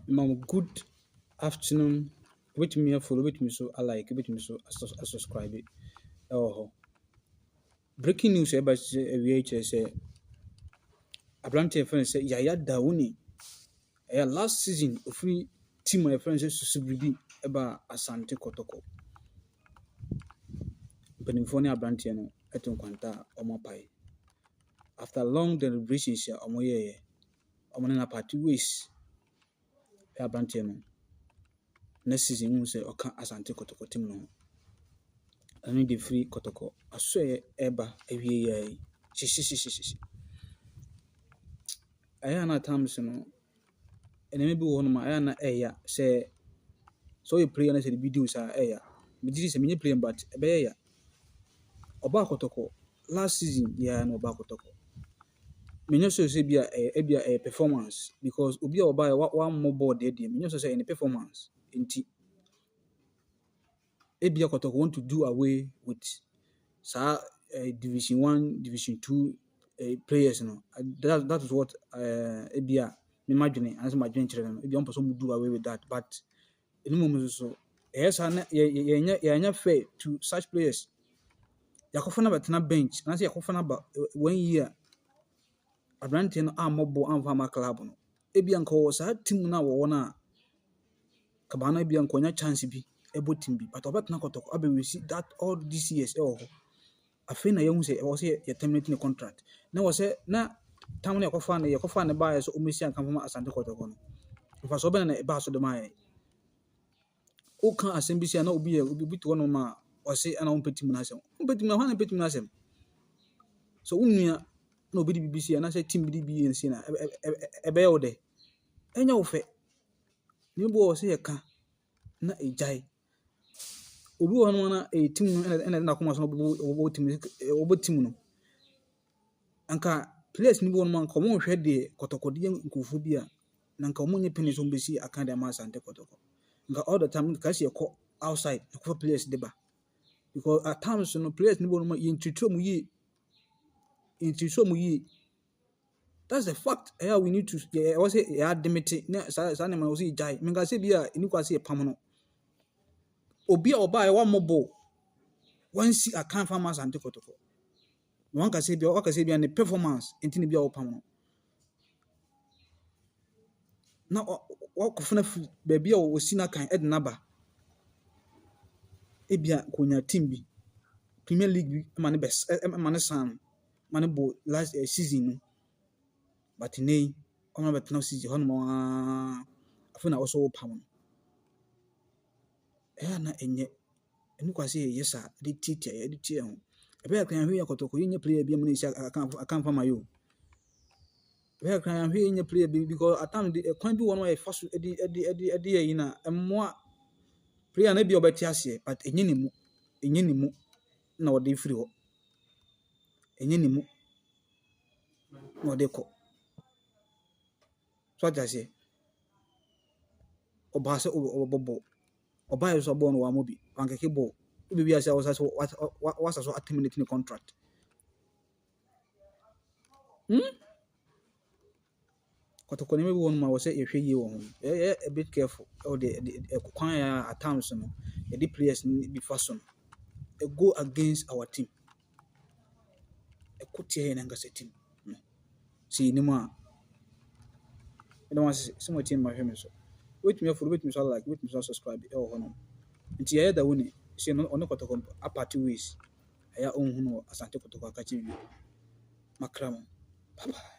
Ma'am, good afternoon. Wait me follow, wait me so I like, wait me so I subscribe it. Oh, breaking news about VHS say Abrante friend say Yaya Dauni. Last season free team my friends say Susubribi about Asante Kotoko. Benifoni Abrante no eton kwanta omo pai. After long deliberations ya omo ye omo na party ways Abrante no. Next season we say oka Asante Kotoko team no. Ani de free Kotoko. Aso eba ewie ye. Shi. Aya na times no. Enemy bi wo no ma aya na eya say so you play na say the videos are eya. Me did say me play but ebe eya. Oba Kotoko last season ya na Oba Kotoko. Me nyo so say bia performance because obi a oba one more board there me nyo so say any performance enti ebia Kotoko want to do away with division 1 division 2 players no that is what ebia me madwene as madwene kire no ebia on person do away with that but any moment so yes na ya fair to such players yakofa na betena bench na say yakofa na ba 1 year Abrante no amobo amfa ma club no ebia nka wo sa team na wo na kabana ebia nkonya chance bi ebo team bi but obetena Kotoko abe we see that all these years afei na yehu say was say terminating the contract na was say na time na yakofa na ba so omesi anka ma Asante Kotoko no fa so be na ba so de mai o kan asem bi say na obi to no ma o say ana on petim na asem on petim na ho na petim na asem so unua na obi di BBC na say team bi di BNC na ebe ye de enya wo fe ni bo o say ka na ejai obi wo no na team no na koma so obo team no anka players ni bo no man komo hwe de Kotoko de nkufo bi a na nka omo nye penny so mbesi akanda ma Asante Kotoko nka all the time ka se ko outside ko players de ba because at times no players ni bo no intro mu yi that's the fact we need to was say admit na sa na man was jai me nka say bia ni kwa say pam no obi a oba e wa mobo wan si akan fa ma Asante Kotoko wan ka say bia ne performance enti ni bia wo pam no na wa kofuna baby a wo si na kan edna ba ebia konya team bi Premier League bi ma ne best ma ne san ma ne bo last season no but nei ona betena season hono ma afuna also wo pam no na enye eni kwa say yesa de titia ho ebe ya kan hwe Kotoko yenye player bi amuna isi akan fa ma yo ebe kan hwe yenye player bi because at time the kwan bi won wa fa so edi yi na emmoa player na bi obeti ase but enye ni mu na ode free ho enye ni mu na ode ko so atase oba se obobo oba yeso bo no wa mobi pankeke bo obi ase was so terminating the contract Kotoko ni maybe one ma was say ehwe yi wo ho a bit careful the kwan ya at times no the players be fason go against our team kotie na ngase team see ni ma I don't want to see my team my home so wait me follow wait me so like wait me so subscribe hono nti Yaya Dauni see no Kotoko apart ways aya onhu no Asante Kotoko akachi bi makram bye bye.